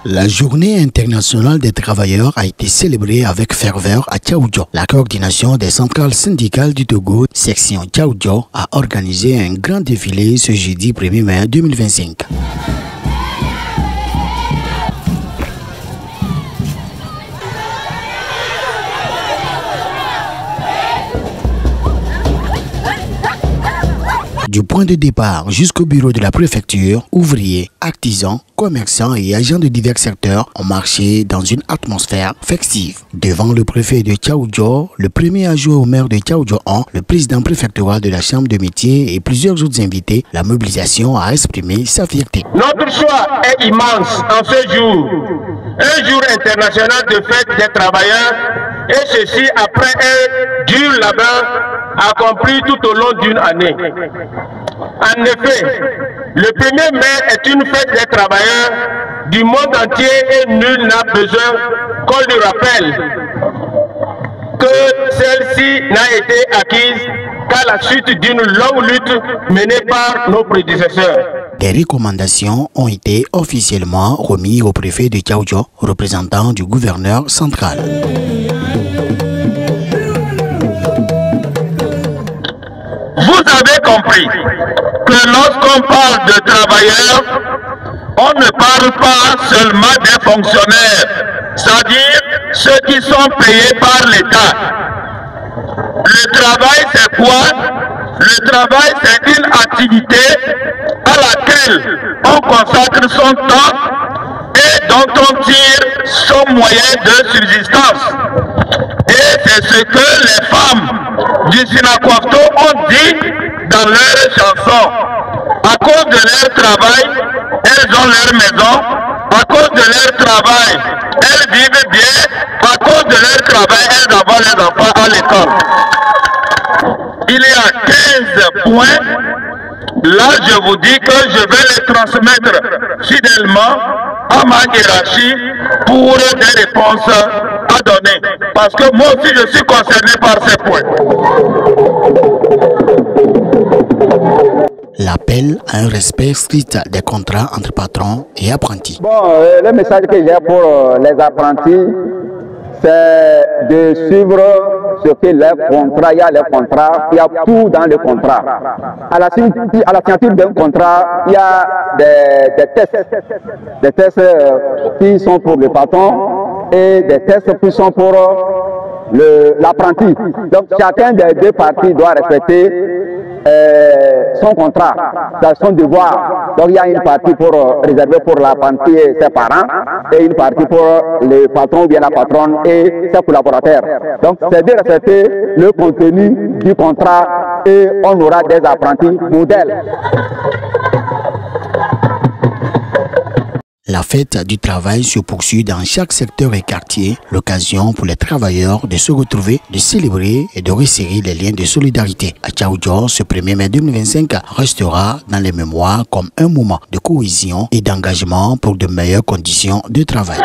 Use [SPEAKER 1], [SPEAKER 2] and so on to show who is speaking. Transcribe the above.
[SPEAKER 1] La journée internationale des travailleurs a été célébrée avec ferveur à Tchaoudjo. La coordination des centrales syndicales du Togo, section Tchaoudjo, a organisé un grand défilé ce jeudi 1er mai 2025. Du point de départ jusqu'au bureau de la préfecture, ouvriers, artisans, commerçants et agents de divers secteurs ont marché dans une atmosphère festive. Devant le préfet de Tchaoudjo, le premier adjoint au maire de Tchaoudjo 1, le président préfectoral de la chambre de métier et plusieurs autres invités, la mobilisation a exprimé sa fierté.
[SPEAKER 2] Notre choix est immense en ce jour, un jour international de fête des travailleurs, et ceci après un dur labeur accompli tout au long d'une année. En effet, le 1er mai est une fête des travailleurs du monde entier et nul n'a besoin qu'on lui rappelle que celle-ci n'a été acquise qu'à la suite d'une longue lutte menée par nos prédécesseurs.
[SPEAKER 1] Des recommandations ont été officiellement remises au préfet de Tchaoudjo, représentant du gouverneur central.
[SPEAKER 2] Vous avez compris que lorsqu'on parle de travailleurs, on ne parle pas seulement des fonctionnaires, c'est-à-dire ceux qui sont payés par l'État. Le travail, c'est quoi? Le travail, c'est une activité à laquelle on consacre son temps et dont on tire son moyen de subsistance. Et c'est ce que les femmes du Sinakwafto ont dit dans leurs chansons. À cause de leur travail, elles ont leur maison. À cause de leur travail, elles vivent bien. À cause de leur travail, elles envoient les enfants à l'école. Il y a 15 points. Là, je vous dis que je vais les transmettre fidèlement à ma hiérarchie pour des réponses à donner. Parce que moi aussi, je suis concerné par ces points.
[SPEAKER 1] L'appel à un respect strict des contrats entre patrons et apprentis.
[SPEAKER 3] Bon, le message que j'ai pour les apprentis, c'est de suivre ce que les contrats, il y a les contrats, il y a tout dans le contrat. À la signature d'un contrat, il y a des tests qui sont pour le patron et des tests qui sont pour l'apprenti. Donc chacun des deux parties doit respecter son contrat, son devoir. Donc il y a une partie réservée pour l'apprenti et ses parents, et une partie pour le patron ou bien la patronne et ses collaborateurs. Donc c'est de respecter le contenu du contrat et on aura des apprentis modèles.
[SPEAKER 1] La fête du travail se poursuit dans chaque secteur et quartier, l'occasion pour les travailleurs de se retrouver, de célébrer et de resserrer les liens de solidarité. À Tchaoudjo, ce 1er mai 2025 restera dans les mémoires comme un moment de cohésion et d'engagement pour de meilleures conditions de travail.